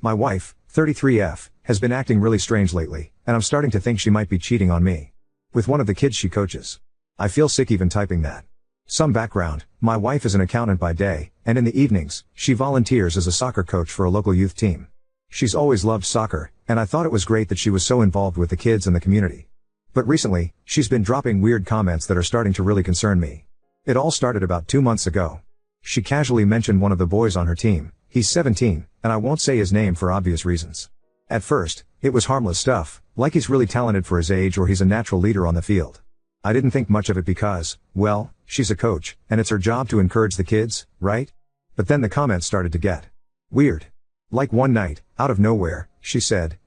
My wife, 33F, has been acting really strange lately, and I'm starting to think she might be cheating on me. With one of the kids she coaches. I feel sick even typing that. Some background: my wife is an accountant by day, and in the evenings, she volunteers as a soccer coach for a local youth team. She's always loved soccer, and I thought it was great that she was so involved with the kids and the community. But recently, she's been dropping weird comments that are starting to really concern me. It all started about 2 months ago. She casually mentioned one of the boys on her team. He's 17, and I won't say his name for obvious reasons. At first, it was harmless stuff, like he's really talented for his age or he's a natural leader on the field. I didn't think much of it because, well, she's a coach, and it's her job to encourage the kids, right? But then the comments started to get weird. Like one night, out of nowhere, she said,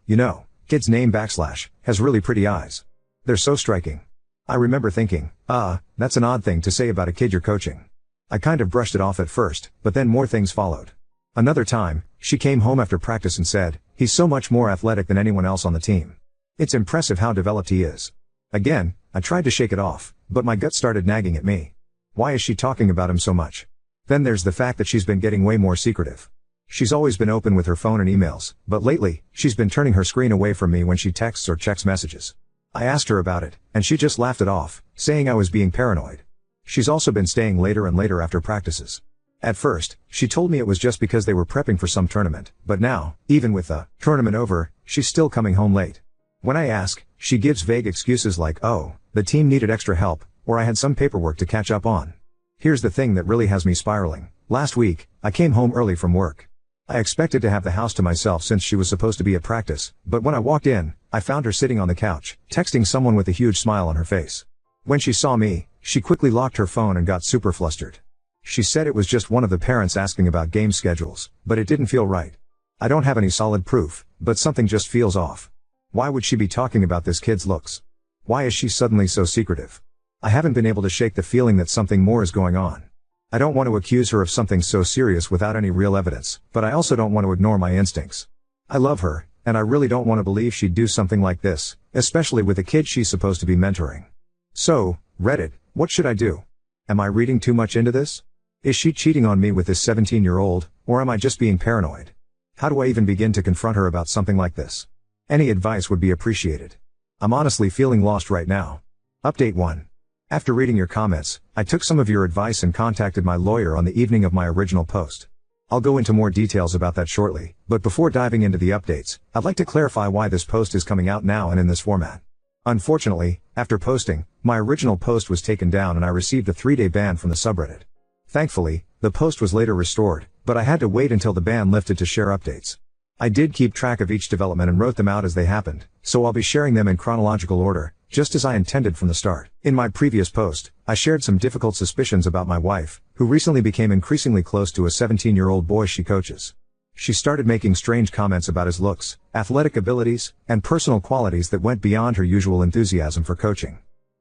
kid's name / has really pretty eyes. They're so striking. I remember thinking, that's an odd thing to say about a kid you're coaching. I kind of brushed it off at first, but then more things followed. Another time, she came home after practice and said, he's so much more athletic than anyone else on the team. It's impressive how developed he is. Again, I tried to shake it off, but my gut started nagging at me. Why is she talking about him so much? Then there's the fact that she's been getting way more secretive. She's always been open with her phone and emails, but lately, she's been turning her screen away from me when she texts or checks messages. I asked her about it, and she just laughed it off, saying I was being paranoid. She's also been staying later and later after practices. At first, she told me it was just because they were prepping for some tournament, but now, even with the tournament over, she's still coming home late. When I ask, she gives vague excuses like, the team needed extra help, or I had some paperwork to catch up on. Here's the thing that really has me spiraling. Last week, I came home early from work. I expected to have the house to myself since she was supposed to be at practice, but when I walked in, I found her sitting on the couch, texting someone with a huge smile on her face. When she saw me, she quickly locked her phone and got super flustered. She said it was just one of the parents asking about game schedules, but it didn't feel right. I don't have any solid proof, but something just feels off. Why would she be talking about this kid's looks? Why is she suddenly so secretive? I haven't been able to shake the feeling that something more is going on. I don't want to accuse her of something so serious without any real evidence, but I also don't want to ignore my instincts. I love her, and I really don't want to believe she'd do something like this, especially with a kid she's supposed to be mentoring. So, Reddit, what should I do? Am I reading too much into this? Is she cheating on me with this 17-year-old, or am I just being paranoid? How do I even begin to confront her about something like this? Any advice would be appreciated. I'm honestly feeling lost right now. Update 1. After reading your comments, I took some of your advice and contacted my lawyer on the evening of my original post. I'll go into more details about that shortly, but before diving into the updates, I'd like to clarify why this post is coming out now and in this format. Unfortunately, after posting, my original post was taken down and I received a 3-day ban from the subreddit. Thankfully, the post was later restored, but I had to wait until the ban lifted to share updates. I did keep track of each development and wrote them out as they happened, so I'll be sharing them in chronological order, just as I intended from the start. In my previous post, I shared some difficult suspicions about my wife, who recently became increasingly close to a 17-year-old boy she coaches. She started making strange comments about his looks, athletic abilities, and personal qualities that went beyond her usual enthusiasm for coaching.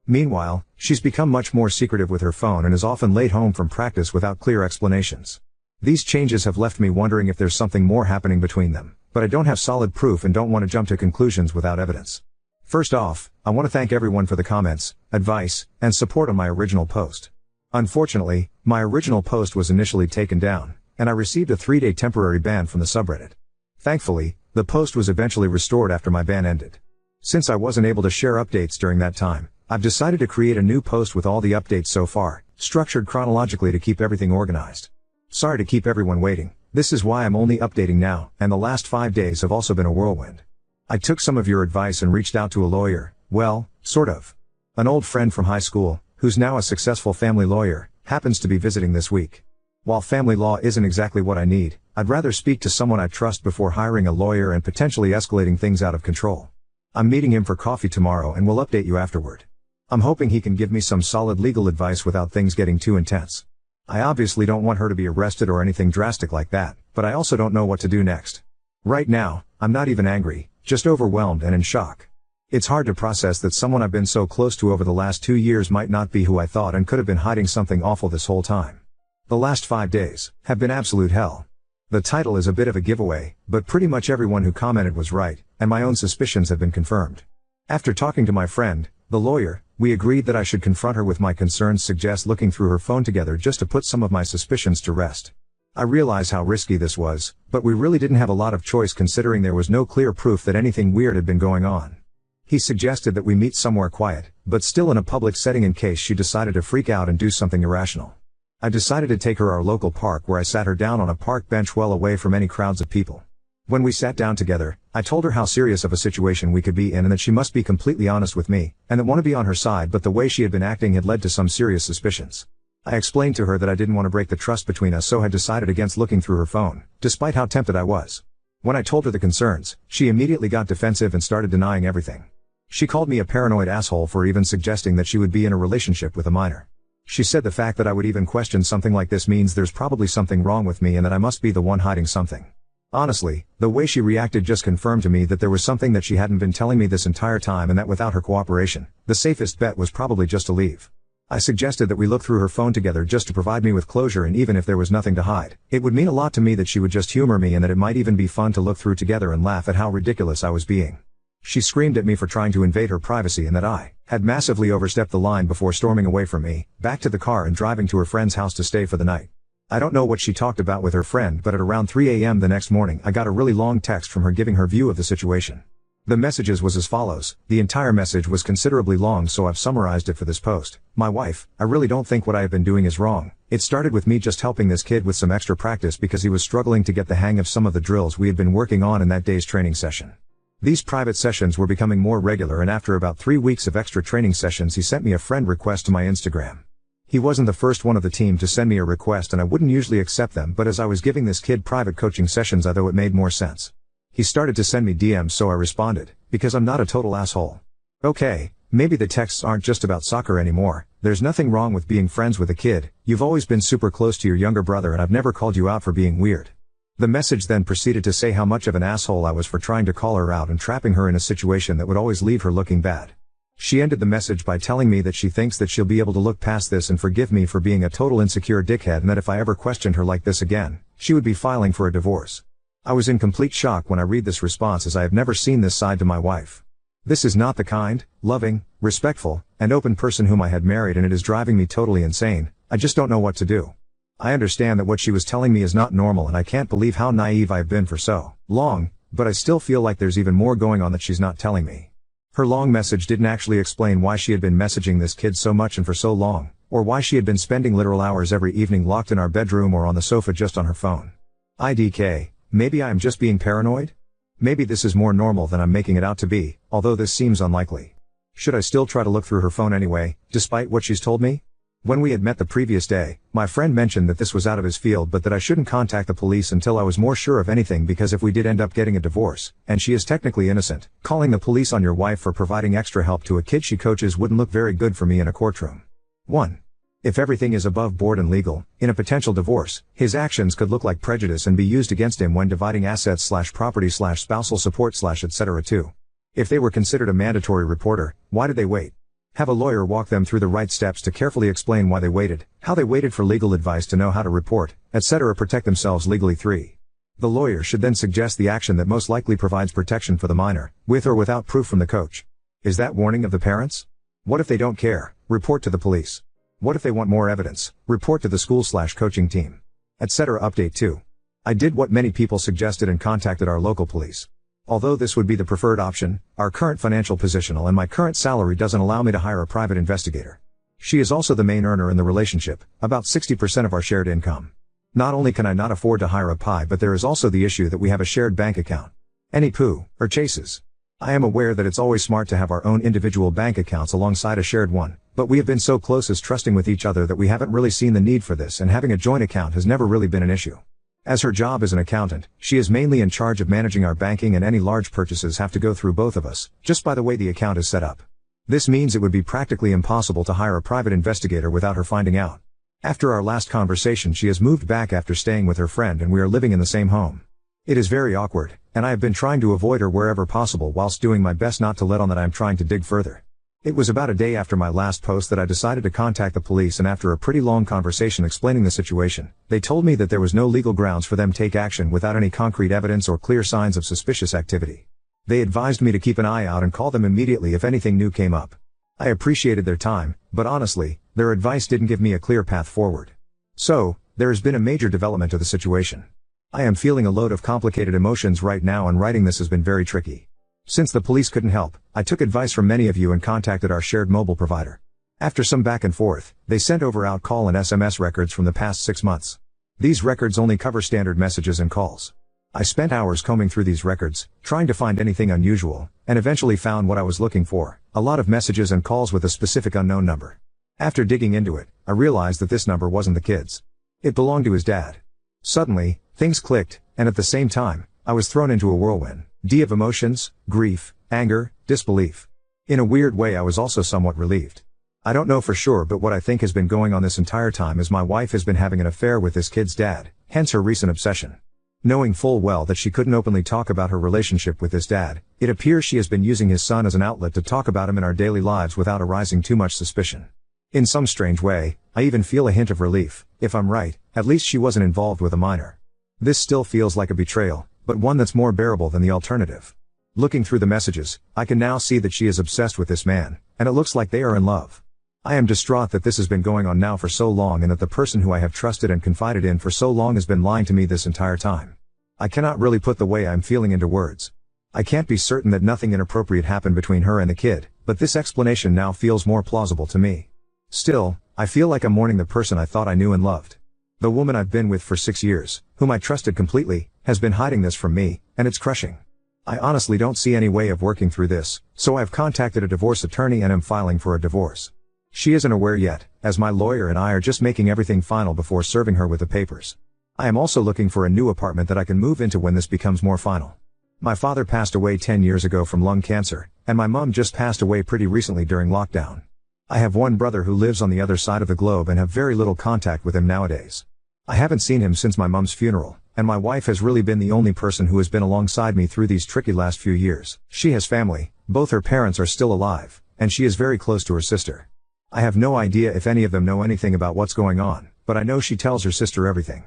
Meanwhile, she's become much more secretive with her phone and is often late home from practice without clear explanations. These changes have left me wondering if there's something more happening between them, but I don't have solid proof and don't want to jump to conclusions without evidence. First off, I want to thank everyone for the comments, advice, and support on my original post. Unfortunately, my original post was initially taken down, and I received a 3-day temporary ban from the subreddit. Thankfully, the post was eventually restored after my ban ended. Since I wasn't able to share updates during that time, I've decided to create a new post with all the updates so far, structured chronologically to keep everything organized. Sorry to keep everyone waiting, this is why I'm only updating now, and the last 5 days have also been a whirlwind. I took some of your advice and reached out to a lawyer, well, sort of. An old friend from high school, who's now a successful family lawyer, happens to be visiting this week. While family law isn't exactly what I need, I'd rather speak to someone I trust before hiring a lawyer and potentially escalating things out of control. I'm meeting him for coffee tomorrow and will update you afterward. I'm hoping he can give me some solid legal advice without things getting too intense. I obviously don't want her to be arrested or anything drastic like that, but I also don't know what to do next. Right now, I'm not even angry, just overwhelmed and in shock. It's hard to process that someone I've been so close to over the last 2 years might not be who I thought and could have been hiding something awful this whole time. The last 5 days have been absolute hell. The title is a bit of a giveaway, but pretty much everyone who commented was right, and my own suspicions have been confirmed. After talking to my friend, the lawyer, we agreed that I should confront her with my concerns, suggest looking through her phone together just to put some of my suspicions to rest. I realize how risky this was, but we really didn't have a lot of choice considering there was no clear proof that anything weird had been going on. He suggested that we meet somewhere quiet, but still in a public setting in case she decided to freak out and do something irrational. I decided to take her to our local park where I sat her down on a park bench well away from any crowds of people. When we sat down together, I told her how serious of a situation we could be in and that she must be completely honest with me, and that want to be on her side, but the way she had been acting had led to some serious suspicions. I explained to her that I didn't want to break the trust between us, so had decided against looking through her phone, despite how tempted I was. When I told her the concerns, she immediately got defensive and started denying everything. She called me a paranoid asshole for even suggesting that she would be in a relationship with a minor. She said the fact that I would even question something like this means there's probably something wrong with me and that I must be the one hiding something. Honestly, the way she reacted just confirmed to me that there was something that she hadn't been telling me this entire time, and that without her cooperation, the safest bet was probably just to leave. I suggested that we look through her phone together just to provide me with closure, and even if there was nothing to hide, it would mean a lot to me that she would just humor me, and that it might even be fun to look through together and laugh at how ridiculous I was being. She screamed at me for trying to invade her privacy and that I had massively overstepped the line before storming away from me, back to the car and driving to her friend's house to stay for the night. I don't know what she talked about with her friend, but at around 3 a.m. the next morning I got a really long text from her giving her view of the situation. The messages was as follows. The entire message was considerably long, so I've summarized it for this post. My wife, I really don't think what I have been doing is wrong. It started with me just helping this kid with some extra practice because he was struggling to get the hang of some of the drills we had been working on in that day's training session. These private sessions were becoming more regular, and after about 3 weeks of extra training sessions he sent me a friend request to my Instagram. He wasn't the first one of the team to send me a request, and I wouldn't usually accept them, but as I was giving this kid private coaching sessions I thought it made more sense. He started to send me DMs, so I responded, because I'm not a total asshole. Okay, maybe the texts aren't just about soccer anymore. There's nothing wrong with being friends with a kid. You've always been super close to your younger brother and I've never called you out for being weird. The message then proceeded to say how much of an asshole I was for trying to call her out and trapping her in a situation that would always leave her looking bad. She ended the message by telling me that she thinks that she'll be able to look past this and forgive me for being a total insecure dickhead, and that if I ever questioned her like this again, she would be filing for a divorce. I was in complete shock when I read this response, as I have never seen this side to my wife. This is not the kind, loving, respectful, and open person whom I had married, and it is driving me totally insane. I just don't know what to do. I understand that what she was telling me is not normal, and I can't believe how naive I've been for so long, but I still feel like there's even more going on that she's not telling me. Her long message didn't actually explain why she had been messaging this kid so much and for so long, or why she had been spending literal hours every evening locked in our bedroom or on the sofa just on her phone. IDK, maybe I am just being paranoid? Maybe this is more normal than I'm making it out to be, although this seems unlikely. Should I still try to look through her phone anyway, despite what she's told me? When we had met the previous day, my friend mentioned that this was out of his field, but that I shouldn't contact the police until I was more sure of anything, because if we did end up getting a divorce, and she is technically innocent, calling the police on your wife for providing extra help to a kid she coaches wouldn't look very good for me in a courtroom. 1. If everything is above board and legal, in a potential divorce, his actions could look like prejudice and be used against him when dividing assets/property/spousal support/etc. 2. If they were considered a mandatory reporter, why did they wait? Have a lawyer walk them through the right steps to carefully explain why they waited, how they waited for legal advice to know how to report, etc. Protect themselves legally. 3. The lawyer should then suggest the action that most likely provides protection for the minor, with or without proof from the coach. Is that warning of the parents? What if they don't care? Report to the police. What if they want more evidence? Report to the school/coaching team, etc. Update 2. I did what many people suggested and contacted our local police. Although this would be the preferred option, our current financial position and my current salary doesn't allow me to hire a private investigator. She is also the main earner in the relationship, about 60% of our shared income. Not only can I not afford to hire a PI, but there is also the issue that we have a shared bank account. Any poo, or chases. I am aware that it's always smart to have our own individual bank accounts alongside a shared one, but we have been so close as trusting with each other that we haven't really seen the need for this, and having a joint account has never really been an issue. As her job as an accountant, she is mainly in charge of managing our banking, and any large purchases have to go through both of us, just by the way the account is set up. This means it would be practically impossible to hire a private investigator without her finding out. After our last conversation, she has moved back after staying with her friend, and we are living in the same home. It is very awkward, and I have been trying to avoid her wherever possible whilst doing my best not to let on that I am trying to dig further. It was about a day after my last post that I decided to contact the police, and after a pretty long conversation explaining the situation, they told me that there was no legal grounds for them to take action without any concrete evidence or clear signs of suspicious activity. They advised me to keep an eye out and call them immediately if anything new came up. I appreciated their time, but honestly, their advice didn't give me a clear path forward. So, there has been a major development to the situation. I am feeling a load of complicated emotions right now, and writing this has been very tricky. Since the police couldn't help, I took advice from many of you and contacted our shared mobile provider. After some back and forth, they sent over out call and SMS records from the past 6 months. These records only cover standard messages and calls. I spent hours combing through these records, trying to find anything unusual, and eventually found what I was looking for: a lot of messages and calls with a specific unknown number. After digging into it, I realized that this number wasn't the kid's. It belonged to his dad. Suddenly, things clicked, and at the same time, I was thrown into a whirlwind of emotions: grief, anger, disbelief. In a weird way, I was also somewhat relieved. I don't know for sure, but what I think has been going on this entire time is my wife has been having an affair with this kid's dad, hence her recent obsession. Knowing full well that she couldn't openly talk about her relationship with his dad, it appears she has been using his son as an outlet to talk about him in our daily lives without arousing too much suspicion. In some strange way, I even feel a hint of relief. If I'm right, at least she wasn't involved with a minor. This still feels like a betrayal, but one that's more bearable than the alternative. Looking through the messages, I can now see that she is obsessed with this man, and it looks like they are in love. I am distraught that this has been going on now for so long, and that the person who I have trusted and confided in for so long has been lying to me this entire time. I cannot really put the way I'm feeling into words. I can't be certain that nothing inappropriate happened between her and the kid, but this explanation now feels more plausible to me. Still, I feel like I'm mourning the person I thought I knew and loved. The woman I've been with for 6 years, whom I trusted completely, has been hiding this from me, and it's crushing. I honestly don't see any way of working through this, so I've contacted a divorce attorney and am filing for a divorce. She isn't aware yet, as my lawyer and I are just making everything final before serving her with the papers. I am also looking for a new apartment that I can move into when this becomes more final. My father passed away 10 years ago from lung cancer, and my mom just passed away pretty recently during lockdown. I have one brother who lives on the other side of the globe and have very little contact with him nowadays. I haven't seen him since my mom's funeral, and my wife has really been the only person who has been alongside me through these tricky last few years. She has family, both her parents are still alive, and she is very close to her sister. I have no idea if any of them know anything about what's going on, but I know she tells her sister everything.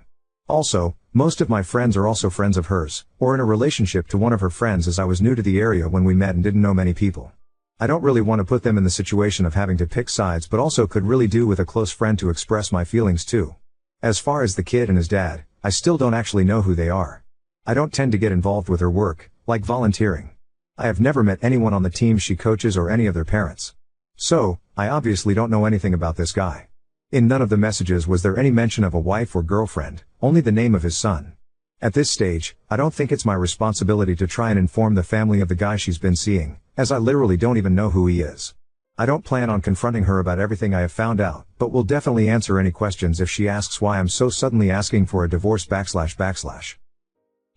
Also, most of my friends are also friends of hers, or in a relationship to one of her friends, as I was new to the area when we met and didn't know many people. I don't really want to put them in the situation of having to pick sides, but also could really do with a close friend to express my feelings to. As far as the kid and his dad, I still don't actually know who they are. I don't tend to get involved with her work, like volunteering. I have never met anyone on the team she coaches or any of their parents. So, I obviously don't know anything about this guy. In none of the messages was there any mention of a wife or girlfriend, only the name of his son. At this stage, I don't think it's my responsibility to try and inform the family of the guy she's been seeing, as I literally don't even know who he is. I don't plan on confronting her about everything I have found out, but will definitely answer any questions if she asks why I'm so suddenly asking for a divorce //.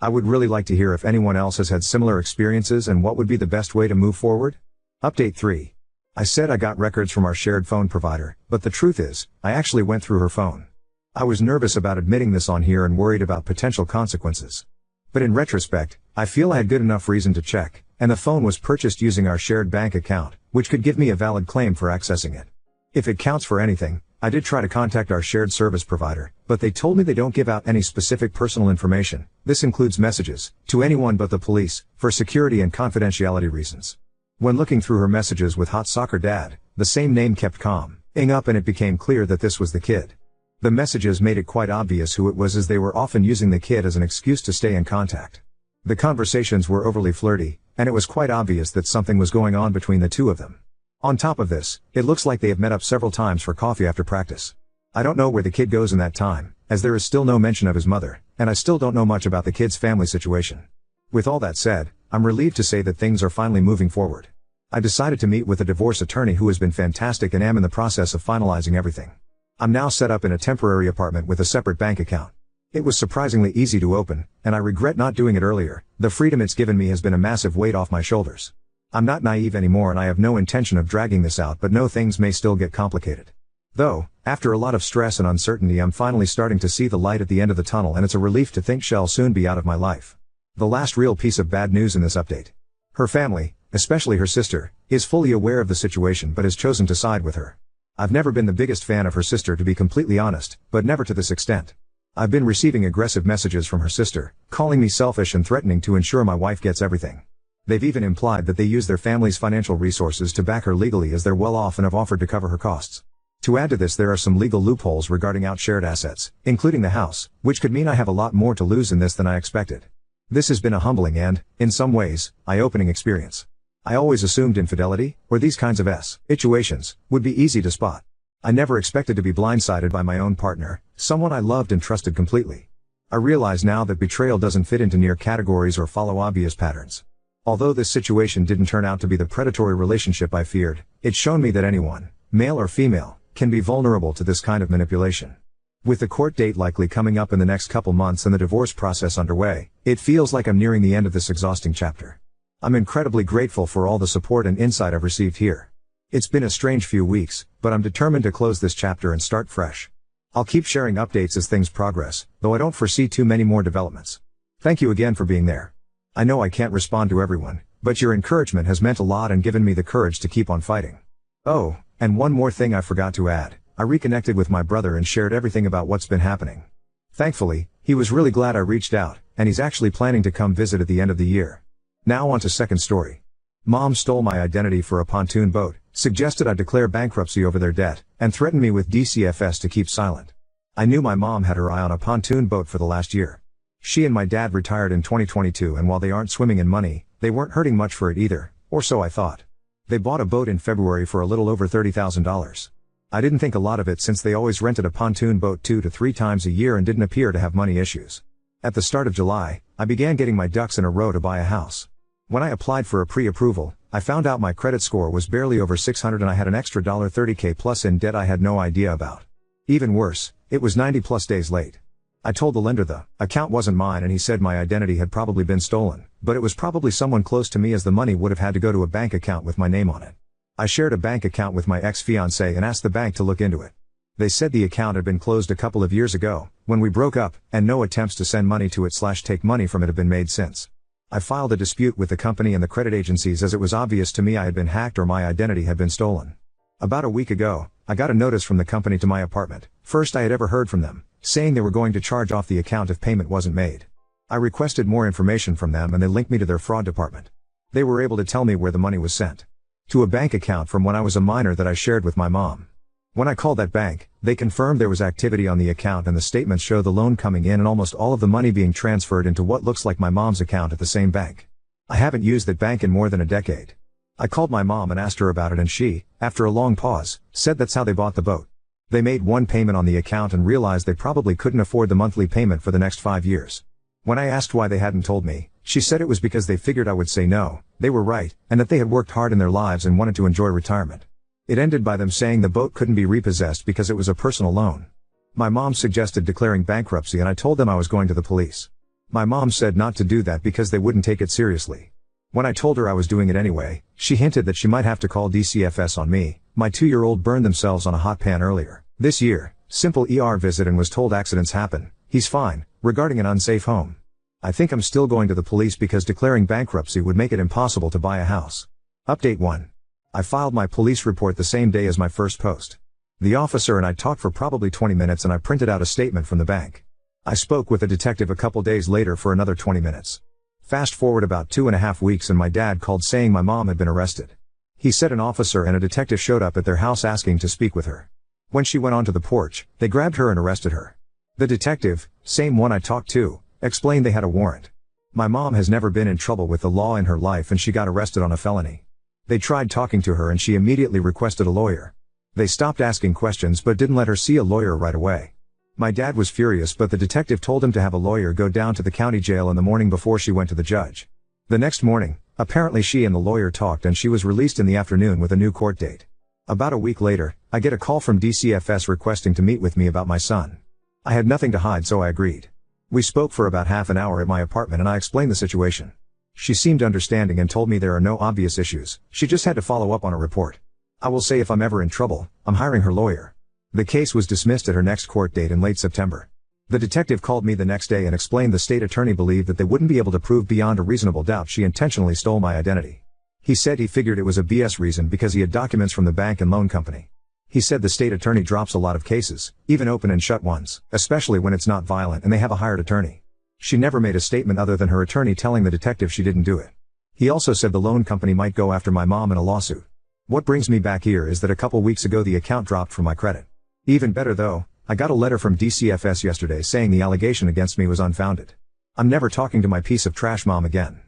I would really like to hear if anyone else has had similar experiences and what would be the best way to move forward. Update 3. I said I got records from our shared phone provider, but the truth is, I actually went through her phone. I was nervous about admitting this on here and worried about potential consequences. But in retrospect, I feel I had good enough reason to check, and the phone was purchased using our shared bank account, which could give me a valid claim for accessing it. If it counts for anything, I did try to contact our shared service provider, but they told me they don't give out any specific personal information, this includes messages, to anyone but the police, for security and confidentiality reasons. When looking through her messages with Hot Soccer Dad, the same name kept coming up and it became clear that this was the kid. The messages made it quite obvious who it was, as they were often using the kid as an excuse to stay in contact. The conversations were overly flirty, and it was quite obvious that something was going on between the two of them. On top of this, it looks like they have met up several times for coffee after practice. I don't know where the kid goes in that time, as there is still no mention of his mother, and I still don't know much about the kid's family situation. With all that said, I'm relieved to say that things are finally moving forward. I decided to meet with a divorce attorney who has been fantastic and am in the process of finalizing everything. I'm now set up in a temporary apartment with a separate bank account. It was surprisingly easy to open, and I regret not doing it earlier. The freedom it's given me has been a massive weight off my shoulders. I'm not naive anymore and I have no intention of dragging this out, but know things may still get complicated. Though, after a lot of stress and uncertainty, I'm finally starting to see the light at the end of the tunnel, and it's a relief to think she'll soon be out of my life. The last real piece of bad news in this update. Her family, especially her sister, is fully aware of the situation but has chosen to side with her. I've never been the biggest fan of her sister, to be completely honest, but never to this extent. I've been receiving aggressive messages from her sister, calling me selfish and threatening to ensure my wife gets everything. They've even implied that they use their family's financial resources to back her legally, as they're well off and have offered to cover her costs. To add to this, there are some legal loopholes regarding outshared assets, including the house, which could mean I have a lot more to lose in this than I expected. This has been a humbling and, in some ways, eye-opening experience. I always assumed infidelity, or these kinds of situations, would be easy to spot. I never expected to be blindsided by my own partner, someone I loved and trusted completely. I realize now that betrayal doesn't fit into near categories or follow obvious patterns. Although this situation didn't turn out to be the predatory relationship I feared, it's shown me that anyone, male or female, can be vulnerable to this kind of manipulation. With the court date likely coming up in the next couple months and the divorce process underway, it feels like I'm nearing the end of this exhausting chapter. I'm incredibly grateful for all the support and insight I've received here. It's been a strange few weeks, but I'm determined to close this chapter and start fresh. I'll keep sharing updates as things progress, though I don't foresee too many more developments. Thank you again for being there. I know I can't respond to everyone, but your encouragement has meant a lot and given me the courage to keep on fighting. Oh, and one more thing I forgot to add. I reconnected with my brother and shared everything about what's been happening. Thankfully, he was really glad I reached out, and he's actually planning to come visit at the end of the year. Now on to second story. Mom stole my identity for a pontoon boat, suggested I declare bankruptcy over their debt, and threatened me with DCFS to keep silent. I knew my mom had her eye on a pontoon boat for the last year. She and my dad retired in 2022, and while they aren't swimming in money, they weren't hurting much for it either, or so I thought. They bought a boat in February for a little over $30,000. I didn't think a lot of it since they always rented a pontoon boat 2 to 3 times a year and didn't appear to have money issues. At the start of July, I began getting my ducks in a row to buy a house. When I applied for a pre-approval, I found out my credit score was barely over 600 and I had an extra $30K plus in debt I had no idea about. Even worse, it was 90 plus days late. I told the lender the account wasn't mine and he said my identity had probably been stolen, but it was probably someone close to me as the money would have had to go to a bank account with my name on it. I shared a bank account with my ex-fiancée and asked the bank to look into it. They said the account had been closed a couple of years ago, when we broke up, and no attempts to send money to it/take money from it have been made since. I filed a dispute with the company and the credit agencies as it was obvious to me I had been hacked or my identity had been stolen. About a week ago, I got a notice from the company to my apartment, first I had ever heard from them, saying they were going to charge off the account if payment wasn't made. I requested more information from them and they linked me to their fraud department. They were able to tell me where the money was sent. To a bank account from when I was a minor that I shared with my mom. When I called that bank, they confirmed there was activity on the account and the statements show the loan coming in and almost all of the money being transferred into what looks like my mom's account at the same bank. I haven't used that bank in more than a decade. I called my mom and asked her about it and she, after a long pause, said that's how they bought the boat. They made one payment on the account and realized they probably couldn't afford the monthly payment for the next 5 years. When I asked why they hadn't told me, she said it was because they figured I would say no, they were right, and that they had worked hard in their lives and wanted to enjoy retirement. It ended by them saying the boat couldn't be repossessed because it was a personal loan. My mom suggested declaring bankruptcy and I told them I was going to the police. My mom said not to do that because they wouldn't take it seriously. When I told her I was doing it anyway, she hinted that she might have to call DCFS on me. My 2-year-old burned themselves on a hot pan earlier this year. Simple ER visit and was told accidents happen. He's fine, regarding an unsafe home. I think I'm still going to the police because declaring bankruptcy would make it impossible to buy a house. Update 1. I filed my police report the same day as my first post. The officer and I talked for probably 20 minutes and I printed out a statement from the bank. I spoke with a detective a couple days later for another 20 minutes. Fast forward about 2.5 weeks and my dad called saying my mom had been arrested. He said an officer and a detective showed up at their house asking to speak with her. When she went onto the porch, they grabbed her and arrested her. The detective, same one I talked to, explained they had a warrant. My mom has never been in trouble with the law in her life and she got arrested on a felony. They tried talking to her and she immediately requested a lawyer. They stopped asking questions but didn't let her see a lawyer right away. My dad was furious but the detective told him to have a lawyer go down to the county jail in the morning before she went to the judge. The next morning, apparently she and the lawyer talked and she was released in the afternoon with a new court date. About a week later, I get a call from DCFS requesting to meet with me about my son. I had nothing to hide so I agreed. We spoke for about half an hour at my apartment and I explained the situation. She seemed understanding and told me there are no obvious issues, she just had to follow up on a report. I will say if I'm ever in trouble, I'm hiring her lawyer. The case was dismissed at her next court date in late September. The detective called me the next day and explained the state attorney believed that they wouldn't be able to prove beyond a reasonable doubt she intentionally stole my identity. He said he figured it was a BS reason because he had documents from the bank and loan company. He said the state attorney drops a lot of cases, even open and shut ones, especially when it's not violent and they have a hired attorney. She never made a statement other than her attorney telling the detective she didn't do it. He also said the loan company might go after my mom in a lawsuit. What brings me back here is that a couple weeks ago the account dropped from my credit. Even better though, I got a letter from DCFS yesterday saying the allegation against me was unfounded. I'm never talking to my piece of trash mom again.